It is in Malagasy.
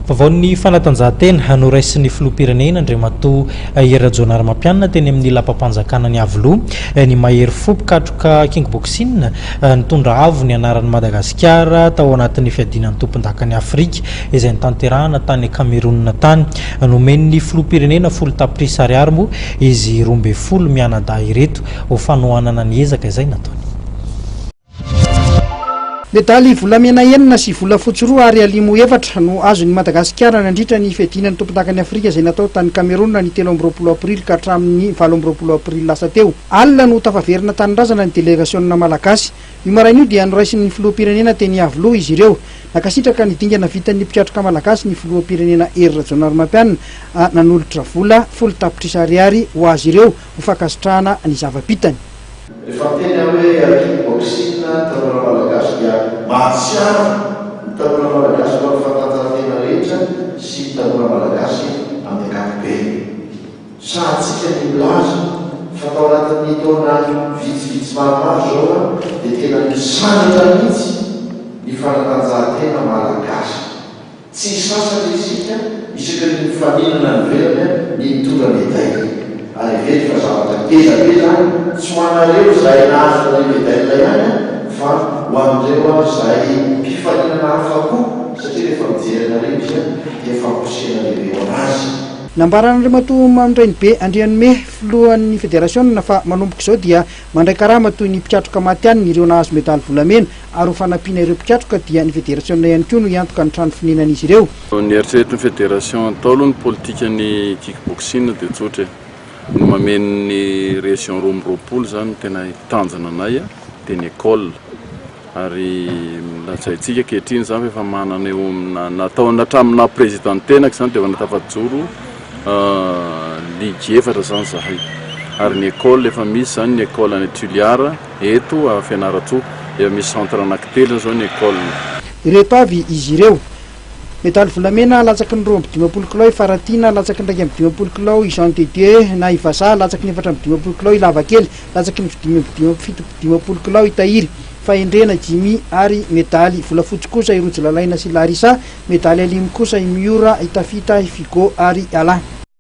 Vaovao fanatanjahantena noraisin'ny filoham-pirenena Andriamatoa Erajonar Mampianina teny amin'ny lapam-panjakana ny Avoloa ny mahery fo mpikatroka kickboxing nitondra avo ny anaran'ny Madagasikara tao anatin'ny fiadinan'ny tompon-dakany Afrika izay nitanterahana tany Cameroun tany nomen'ny filoham-pirenena 10 tapitrisa ariary moa izy 12 mianadahy ireto ho fanohanana ny ezaka izay nataony. Medaly volamena enina sy volafotsy roa ary alimo efatra no azon'ny Madagasikara nandritra ny fiadinan'ny tompon-dakany Afrika izay natao tany Cameroun ny 13 aprily ka hatramin'ny 18 aprily lasa teo. Alina no tafaverina tanindrazana ny delegasionna malagasy. Io maraina io dia noraisin'ny filoham-pirenena teny Avoloa izy ireo. Nakasitraka ny dingana vitan'ny mpiatroka malagasy ny filoham-pirenena Erajonar Mampianina nanolotra vola 10 tapitrisa ariary ho azy ireo ho fankasitrahana ny zava-bitany. Tanora malagasy dia mahatsiaro tanora malagasy mba fantanjahantena rehetra sy tanora malagasy amin'ny ankapobeny. Sahatsika ny milaza fa tao anatin'ny taona vitsivitsy maromaro zao dia tena misanitra mihitsy ny fanatanjahantena malagasy. Tsy sasany isika isaka ny mifaninana ny velana ny mitondra medaily. Ary vety fa zavatra kezapeza tsy ho anareo izay nahazo ny medaille ihany fa ho amin'ireo izay mpifaninana hafa koa satria rehefa mijery anareo izy dia famposena lehibe ho anazy. Nambaran'Andriamatoa Mandreny be Andrianome filohan'ny federasiona fa manomboka izao dia mandray karama toy ny mpiatroka maty-anina ireo nahazo medaly volamena ary ho fanampiana ireo mpiatroka dia ny federasiona ihany koa no iantoka ny trano fininan'izy ireo. Ny eritreretin'ny federation atao aloha ny politika ny kickboxing dia tsotra ny mamen'ny région rombropolo zany tena tanjana anay dia ny école ary latsaitsika kehitriny zany efa manana eo natao natramina présidentenaka zany dia efa natafajoro ligue efatra zany zahay ary ny école efa misy zany ny école any Tuliara eto a Fianaratsoa efa misy centre anankitelo zao ny école. Ireto avy izy ireo: medaly volamena latsaky ny 20 kilao Faratina, latsaky ny 20 kilao Jean de Dieu na Ivaza, latsaky ny 4 kilao Lavakely, latsaky ny 7 kilao Itahiry, Fahendrena Jimmy ary medaly volafotsy kosa Irojy Lalaina sy Larissa, medaly alimo kosa Miora, Itafita, Figo ary Alain.